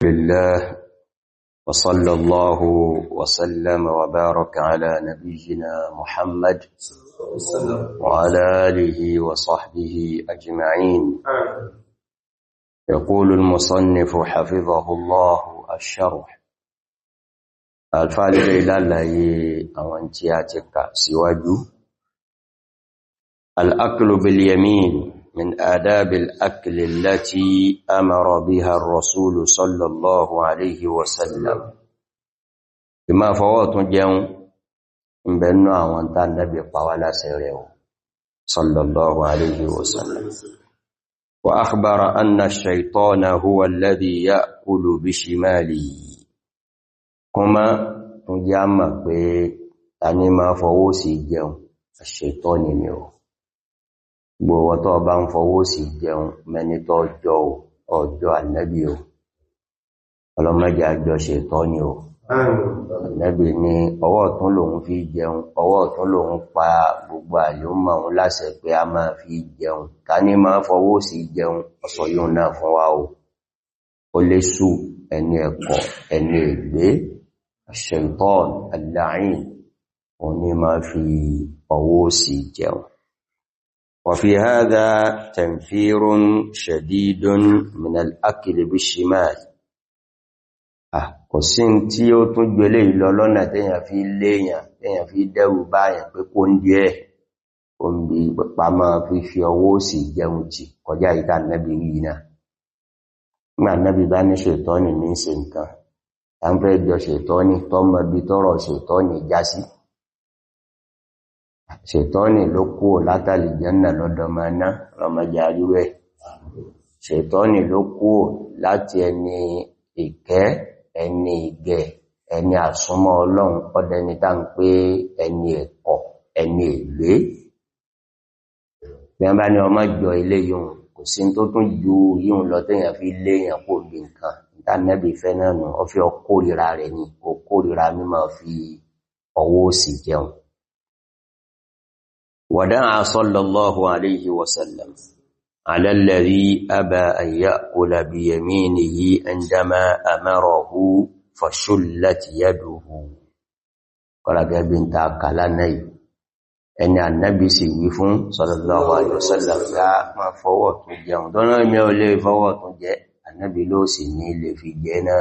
لله وصلى الله وسلم وبارك على نبينا محمد وعلى آله وصحبه أجمعين. يقول المصنف حفظه الله الشرح الفعل إلى الله أوانتياتك سواجه الأكل باليمين من آداب الأكل التي أمر بها الرسول صلى الله عليه وسلم بما فوات جون بأنه وانت النبي قوالا سيره صلى الله عليه وسلم وأخبر أن الشيطان هو الذي يأكل بشماله كما جامع بأني ما فوسي جون الشيطان نيو gbogbo tó bá ń fọwọ́ sí jẹun mẹni tó ọjọ́ ànábì o ọlọ́mọdé àjọ ṣètánì o ànábì ní ọwọ́ ọ̀tún lòun fi jẹun ọwọ́ ọ̀tún lòun pa gbogbo àlùmọ̀ òun láṣẹ pé a máa fi jẹun ká ní máa fọwọ́ sí jẹun ọ̀sọ̀ yóò náà fún wa o ó lè sú ẹni ẹ̀kọ́ ẹni ègbé ṣaitan al-la'in òun ní máa fi ọwọ́ sí jẹun. وفي هذا تنفير شديد من الأكل بالشمال kò sí tí ó tún gbélé ìlọ lọ́nà tẹ́yàn fi léyàn tẹ́yàn fi dẹ́rù báyàn pé kó ń díẹ̀ ó ń bí pípa máa fi ọwọ́ òsì jẹun jì kọjá ìta nẹ́bí rí náà nígbà nẹ́bí bá ní ṣètọ́nì ní ṣe nǹkan tàbí jọ ṣètọ́nì tọ́mọ bí tọ́rọ ṣètọ́nì já sí ṣètọ́nì ló kú látàlì jẹ́nà lọ́dọ̀ mọ́ná lọ́mọdé arúwẹ̀ ṣètọ́nì ló kú láti ẹni ìkẹ́ ẹni ìgẹ̀ ẹni àsúnmọ́ ọlọ́run ọdẹni tá ń pé ẹni ẹ̀kọ́ ẹni ègbé bí wọ́n bá ní ọmọ jọ ilé yìí kò sí tó tún ju yíò lọ tẹ́yàn fi léyàn kó bí nǹkan ìtànẹ́bì fẹ́ náà nù ọ fi ọkórira rẹ̀ ni ọkórira mímọ̀ fi ọwọ́ òsì jẹun. ودعا صلى الله عليه وسلم على الذي أبى أن يأكل بيمينه عندما أمره فشلت يده قال بنت أكلني أن النبي سيوفون صلى الله عليه وسلم لا ما فوت جاء دون يولي فوت جاء النبي لو سني اللي في جنا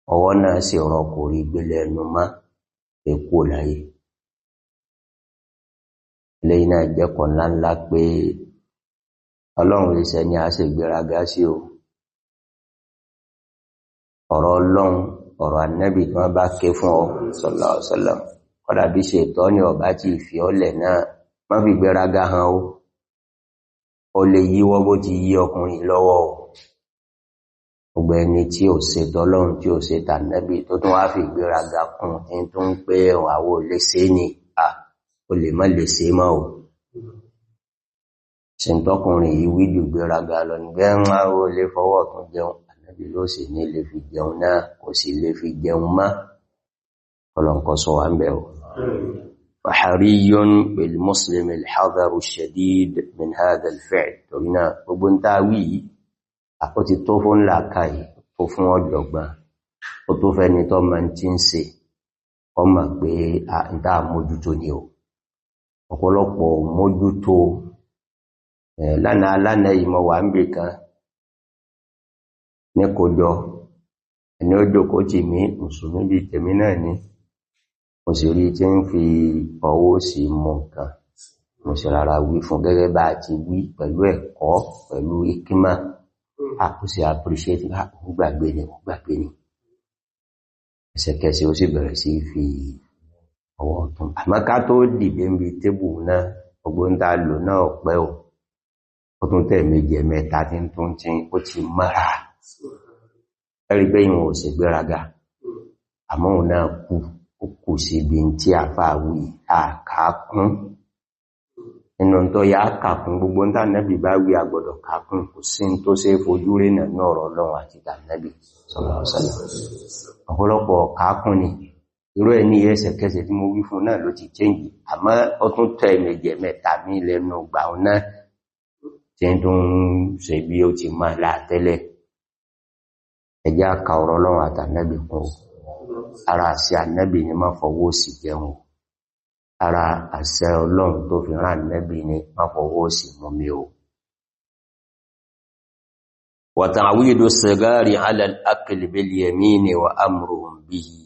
وانا سيرقوري بلنما يقول هاي lẹ́yìn náà jẹ́kọ̀ ńláńlá pé ọlọ́run ìṣẹ́ ni a ṣe gbéraga sí o ọ̀rọ̀ ọlọ́run ọ̀rọ̀ ànábì tí wọ́n bá ké fún ọ sallallahu alaihi wasallam kọ́dà bí ṣètánì ọ̀bá ti fi ọlẹ̀ náà má fi gbéraga hàn ó lè yíwọ́ bó ti yí ọkùnrin lọ́wọ́ gbogbo ẹni tí ò ṣe tọ́lọ́run tí ò ṣe tànábì tó tún wá fi gbéraga kún ẹni tó ń pé àwọn olè ṣe ni o lè má lè ṣe mọ́ o ṣe ń tọ́kùnrin yìí wíjù gbéraga lọ ní gẹ́rùn ó lè fọwọ́ tún jẹun ànábì ló sì ní lè fi jẹun náà kò sì lè fi jẹun má ọlọ́nkọ́ sọ wá ń bẹ̀ o. فحري بالمسلم الحذر الشديد من هذا الفعل torí náà gbogbo ń tá wí àkó ti tó fún làákàyè tó fún ọ̀jọ̀gbọ́n ó tó fẹ́ni tó máa ti ń ṣe ọmọ pé à ń tá mójútó ni o ọ̀pọ̀lọpọ̀ mójútó lánàá ìmọ̀ wà ń bè kan ní kòjọ ẹni ó jókòó tì mí mùsùlùmí bí tèmi náà ní mo sì rí tí ń fi ọwọ́ sí mú nǹkan mo sì rárá wí fún gẹ́gẹ́ bá ti wí pẹ̀lú ẹ̀kọ́ pẹ̀lú ikímà àkúsí appreciate gbàgbé ni ẹsẹ̀kẹsẹ̀ ó sì bẹ̀rẹ̀ sí fi ọwọ́ ọ̀tún àmọ́ká tó dìde ń bí tébù náà ọgbọ́n tá lò náà pẹ́ ó tún tẹ̀ méje mẹ́ta tí tún tí ó ti mọ́ra ẹ̀rí pé ìwọ̀n ò sì gbéraga àmọ́ òun náà kù sí ibi tí àfáàwì àkàkún inú tó yá kàkún gbogbo ń tànẹ́bì bá wí àgbọ̀dọ̀ kàkún kò sí tó ṣe fojú rí náà ní ọ̀rọ̀ Ọlọ́run àti tànẹ́bì sallallahu alaihi wasallam ọ̀pọ̀lọpọ̀ kàkún ni irú ẹni ẹsẹ̀kẹsẹ̀ tí mo wí fún náà ló ti change àmọ́ ó tún tẹ́ méje mẹ́ta ní lẹ́nu gbà náà tí ń tún ṣe bí ó ti máa látẹ́lẹ̀ ẹjá ka ọ̀rọ̀ Ọlọ́run àtànẹ́bì kún ara àṣẹ ànẹ́bì ni má fọwọ́ òsì jẹun ara àṣẹ Ọlọ́run tó fi rán ànẹ́bì ni má fọwọ́ òsì mumi o wa ta'widu as-sigari 'ala al-akli bil-yamini wa amruhum bihi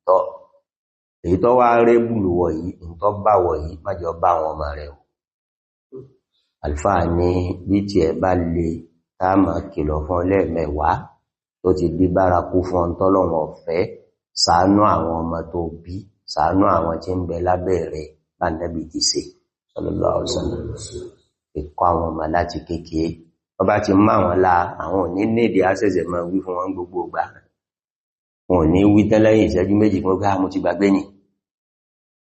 tọ́ èyí tó wá rẹ̀ bùlùwọ̀ yìí tó bá wọ̀ yìí májọ bá wọn ọmọ rẹ̀ o alfáà ní bí tí ẹ bá lè táàmà kìlọ̀ fún lẹ́ẹ̀mẹ́wàá tó ti di bárakú fún ọ̀ntọ́lọ́wọ̀n ọ̀fẹ́ ṣàánú àwọn ọmọ tó bí ṣàánú àwọn tí ń bẹ lábẹ́ rẹ̀ bá Nábì ti ṣe sallallahu alaihi wasallam ìkọ́ àwọn ọmọ láti kékeré wọ́n bá ti mọ́ àwọn la àwọn ò ní nídi àṣẹ̀ṣẹ̀ máa wí fún wọn gbogbo ìgbà wọn ò ní wí tẹ́lẹ́yìn ìṣẹ́jú méjì fún ọgbà mo ti gbàgbé ni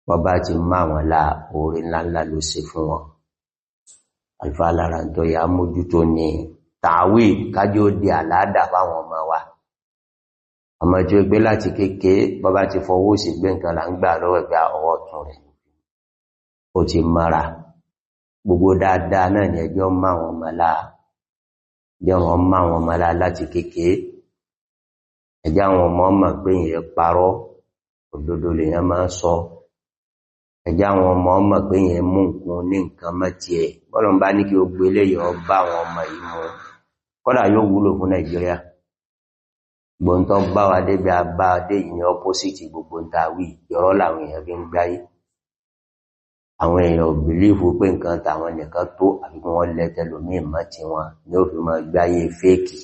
wọ́n bá ti mọ́ àwọn la oore ńláńlá ló ṣe fún wọn alfa lára tó yà mójútó ní tàwí kájó di àládà fáwọn ọmọ wa ọmọ tí ó gbé láti kéèké bọ́bá ti fọwọ́ sí gbé nǹkan là ń gbà lọ́wọ́ ẹgbẹ́ ọwọ́ tún rẹ̀ ó ti mara gbogbo dáadáa náà ni ẹjọ́ máwọn ọmọlá láti kéèké ẹjá àwọn ọmọ mọ̀ pé ìyẹn parọ́ òdodo lèyàn máa sọ ẹjá àwọn ọmọ pé ìyẹn mú nǹkan ní nǹkan mọ́tí ẹ̀ bọ́lọ̀ bá ní kí ó gbé léyàn bá àwọn ọmọ yìí mú kọ́dà yóò wúlò fún Nàìjíríà gbọ́ntọ́ bá wa débi àbá dé ìyẹn opposite gbogbo tàwí yọ́rọ́ làwọn èèyàn fi ń gbáyé àwọn èèyàn ò bìlífù pé nǹkan tàwọn nìkan tó àfikún wọn lẹ́tẹ̀lómí mọ́ tí wọn ní ó fi mọ́ gbáyé fẹ́ẹ̀kì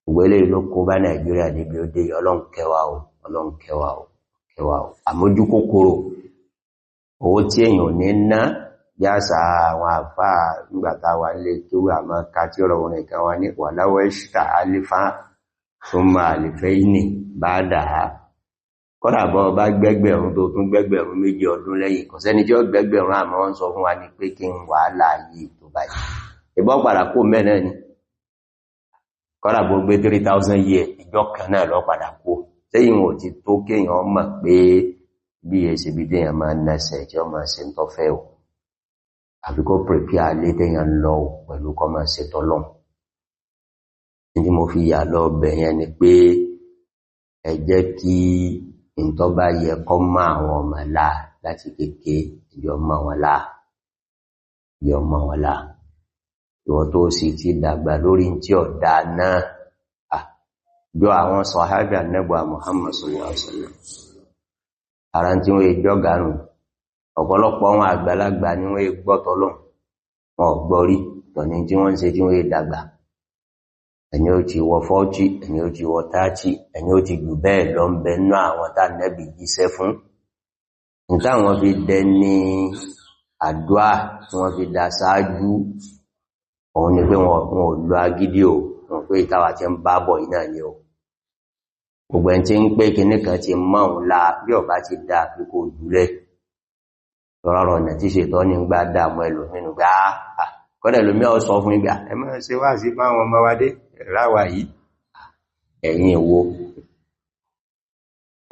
ògbélé ló kó bá Nàìjíríà débi ó dé Ọlọ́run kẹwàá o àmójú kòkòrò owó tí èèyàn ní ná yásà àwọn àfá nígbàtà wà lè tó àmọ́ ká tí ọ̀rọ̀ wọn nìkan wá ní wà láwọ́ ìṣítà alifá tó máa lè fẹ́ ìní bá dáa kọ́dàbọ́ bá gbẹ́gbẹ̀rún tó tún gbẹ́gbẹ̀rún 2 ọdún lẹ́yìn kò sẹ́ni tí ó gbẹ́gbẹ̀rún àmọ́ wọ́n sọ fún wa ní pé kí n wà láàyè tó báyìí ìbọn padà kó mẹ́rin ni kọ́dàbọ́ gbé 3000 year ìjọ kan náà lọ padà kó sẹ́yìn wọn ti tó kéèyàn mọ̀ pé bí èsì bí déyàn máa nẹ́sẹ̀ tí ó máa ṣe ń tọ́fẹ́ ò àfikọ́ pẹ̀pẹ́ alé déyàn lọ pẹ̀lú kọ́ máa ṣe tọ́lọ́n ní mo fi yà lọ bẹ̀yẹn ni pé ẹ jẹ́ kí ìntọ́ bá yẹ kọ́ mọ́ àwọn ọmọ láà láti kéèké ìjọ mọ́ wọn láà ìwọ̀n tó sì ti dàgbà lórí tí ọ̀dá náà jọ àwọn sọ̀hábà nẹ́bà Muhammad sallallahu alaihi wasallam ara tí wọ́n jọ gàrùn ọ̀pọ̀lọpọ̀ wọn àgbàlagbà ni wọ́n gbọ́tọ̀lọ́ wọn gbọ́rí tọ̀ní tí wọ́n ń ṣe tí wọ́n dàgbà ẹni ó ti wọ 40 ẹni ó ti wọ 30 ẹni ó ti jù bẹ́ẹ̀ lọ ń bẹ náà àwọn tá nẹ́bì jíṣẹ́ fún níta wọn fi dẹ ní àdúà tí wọ́n fi dá sáájú òun ni pé wọn ò lo agídí o wọn pé ìtawà tí ń bá bọ̀ iná ni o gbogbo ẹn tí ń pé kìíní kan ti mọ́ òun la bí ọba ti dá àfikò jùlẹ̀ rọrọ̀ ọ̀nà tí ṣètọ́ ní gbá dáàmú ẹlòmínú gbá kọ́dẹ̀ lómí ọ sọ fún ìgbà ẹ máa ṣe wá sí fáwọn ọmọ wádé ráwà yìí ẹ̀yìn ìwò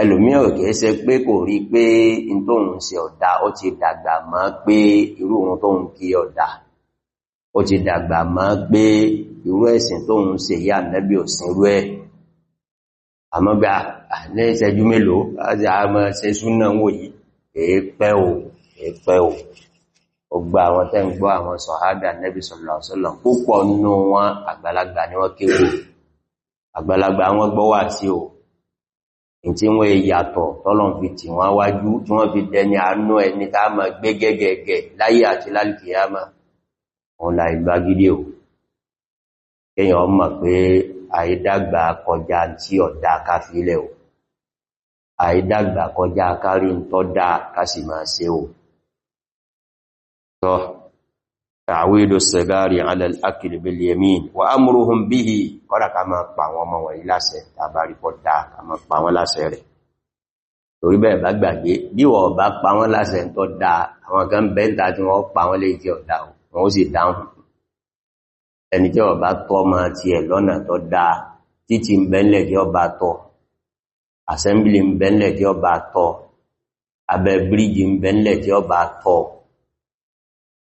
ẹlòmí ò kìí ṣe pé kò rí pé in tóhun ṣe ọ̀dá ó ti dàgbà mọ́ pé irú ohun tóhun kí ọ̀dá ó ti dàgbà mọ́ pé irú ẹ̀sìn tóhun ṣe yá nẹ́bí òsìn rú ẹ̀ àmọ́gbà ní ìṣẹ́jú mélòó láti àmọ́ ṣe súnà wò yìí èépẹ́ o ọgbà àwọn tẹ́ ń gbọ́ àwọn sọ̀hábà nẹ́bí sallallahu alaihi wasallam púpọ̀ nínú wọn àgbàlagbà ni wọ́n kéwò àgbàlagbà wọn gbọ́ wà sí o tí wọ́n yàtọ̀ tọ́lọ̀ fi tì wọ́n wájú tí wọ́n fi dẹni àánú ẹni tá máa gbé gẹ́gẹ́gẹ́ láyé àti lálìkìyàmà wọn la ìgbàgídé o kéèyàn mọ̀ pé àìdàgbà kọjá tí ọ̀dá káfílẹ̀ o àìdàgbà kọjá kárí ń tọ́ dá kásì máa ṣe o tọ́ ta'widu as-sigari 'ala al-akli bil-yamin wa amruhum bihi kọ́dà ká máa pa àwọn ọmọ wọ̀nyí láṣẹ tàbárí pọ̀ dá ká máa pa wọ́n láṣẹ rẹ̀ torí bẹ́ẹ̀ bá gbàgbé bí wọ́n bá pa wọ́n láṣẹ tó dá àwọn kan bẹ́ńtà tí wọ́n pa wọ́n lè jẹ́ ọ̀dá wọn ó sì dáhùn ẹni tí ó bá tọ́ ma ti ẹ̀ lọ́nà tó dá títí ń bẹ́ńlẹ̀ tí ó bá tọ́ assembly ń bẹ́ńlẹ̀ tí ó bá tọ́ abẹ́ bíríjì ń bẹ́ńlẹ̀ tí ó bá tọ́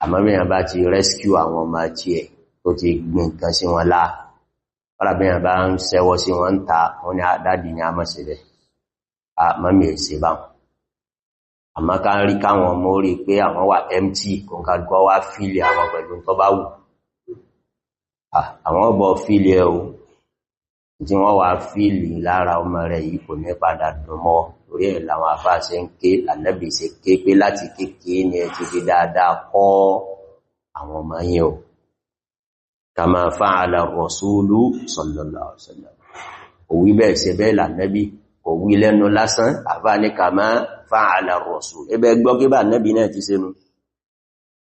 àmọ́ bí wọ́n bá ti rescue àwọn ọmọ tí ẹ̀ tó ti gbìn kan sí wọn láà arábìnrin bá ń sẹ́wọ́ sí wọn ta wọn ni dáàdì ni a mọ̀ sí rẹ̀ mọ́mí èsì bá wọn àmọ́ ká rí káwọn ọmọ orí pé àwọn wà empty kò ń kàgbọ́ wá fílì àwọn pẹ̀lú tó bá wù àwọn ọbọ̀ fílì ẹ̀ o tí wọ́n wá fílì lára ọmọ rẹ̀ yìí kò ní padà dùn mọ́ orí ẹ̀ làwọn àfáà ṣe ń ké Ànábì ṣe ké pé láti kéèké ni ẹ ti fi dáadáa kọ́ àwọn ọmọ yẹn o kama fa'ala rasulu sallallahu alaihi wasallam òwí bẹ́ẹ̀ ṣe bẹ́ẹ̀ l'Ànábì òwí lẹ́nu lásán àfá ní kama fa'ala rasul ẹbẹ́ gbọ́ kí bá Ànábì náà ti ṣe nù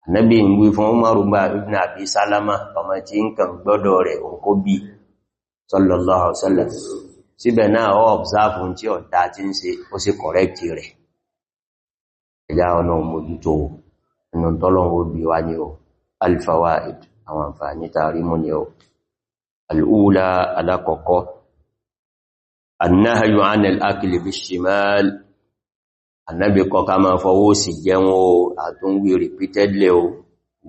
Ànábì ń wí fún Umaru ibn Abi Salama ọmọ tí ń kàn gbọ́dọ̀ rẹ̀ òǹkó bí sallallahu alaihi wasallam síbẹ̀ náà ó observe tí ọ̀dá tí ń ṣe ó sì correct rẹ̀ ẹjá ọ̀nà òmójútó inú tọ́lọ́wọ́ bí wá ní o al-fawaid àwọn àǹfààní tààrí mú ní o al-ula alákọ̀ọ́kọ́ an-nahyu 'an al-akli bish-shimal Ànábì kọ̀ ká máa fọwọ́ sí jẹun o àtúnwí repeatedly o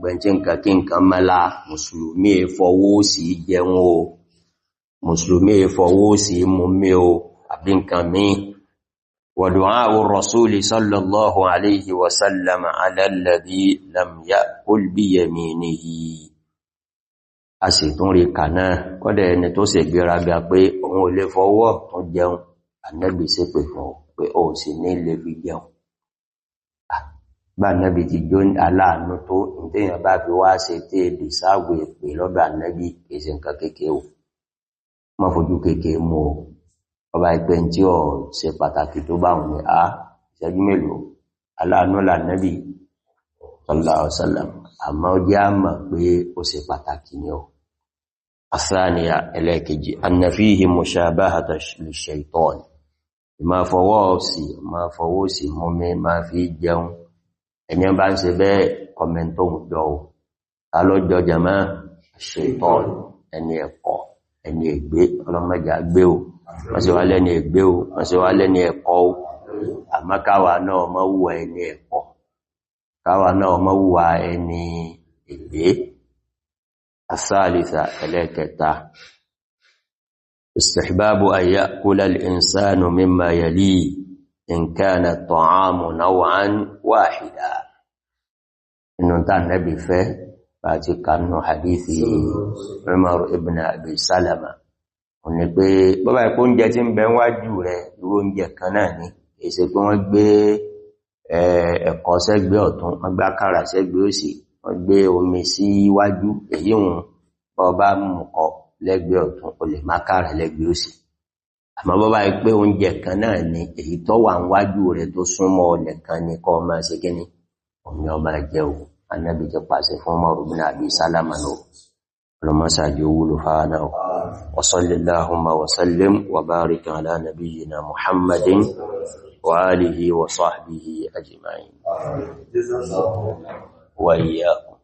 gbẹ̀ntí nǹkan kí nǹkan mẹ́lá mùsùlùmí fọwọ́ sí jẹun o mùsùlùmí fọwọ́ sí mú mí o àbí nǹkan míì wa du'a'u ar-rasuli sallallahu alayhi wa sallam 'ala alladhi lam ya'kul bi yaminihi a sì tún rí kàná kọ́dẹ̀ ẹni tó sì gbéraga pé òun ò lè fọwọ́ tún jẹun Ànábì sí pé fún pé ó sì ní lè fi jẹun bá Ànábì ti jó aláàánú tó ìtẹ́yàn bá fi wá ṣe tí èdè sáàwò èpè lọ́dọ̀ Ànábì kèsì nǹkan kéèkéé o má fojú kéèkéé mú o ọba ìpẹ́ tí ó ṣe pàtàkì tó bá wọn ni a ìṣẹ́jú mélòó aláàánú l'Ànábì sallallahu alaihi wasallam àmọ́ ó jẹ́ àmà pé ó ṣe pàtàkì ni o athaniya ẹlẹ́kejì anna fihi mushabahata lish-shaytan ma fọwọ́ sí mọ́mí ma fi jẹun ẹni bá ń ṣe bẹ́ẹ̀ kọmẹ́ntó ń jọ o alọ́jọ́ jama shaytan ẹni ẹ̀kọ́ ẹni ègbé ọlọ́mọjà gbé o wọ́n sì wá lẹ́ni ègbé o wọ́n sì wá lẹ́ni ẹ̀kọ́ o àmọ́ káwa náà mọ́ wùwà ẹni ẹ̀kọ́ káwa náà mọ́ wùwà ẹni ègbé الثالثة ẹlẹ́kẹta استحباب أن يأكل الإنسان مما يلي إن كان الطعام نوعا واحدا إنه كان النبي فيه فاتي كانوا حديث عمر ابن أبي سلمة òní pé bọ́bá ẹ̀kọ́ oúnjẹ tí ń bẹ wájú rẹ̀ irú oúnjẹ kan náà ni èsè pé wọ́n gbé ẹ̀kọ́ sẹ́gbẹ́ ọ̀tún wọ́n gbé àkàrà sẹ́gbẹ́ òsì wọ́n gbé omi sí iwájú èyí hùn bọ́bá mùkọ lẹ́gbẹ́ ọ̀tún o lè má kàrà lẹ́gbẹ́ òsì àmọ́ bọ́bá pé oúnjẹ kan náà ni èyí tó wà níwájú rẹ̀ tó súnmọ́ ọ̀nẹ̀kan ni kọ́ máa ṣe kíní omi ọba jẹ́ o Ànábì jẹ́ pàṣẹ fún Umar ibn Abi Salama náà ọlọ́mọ́sáàjì owúlò fáánà wa sallallahu wa sallim wa barika ala nabiyyina Muhammadin wa alihi wa sahbihi ajma'in wa iyyakum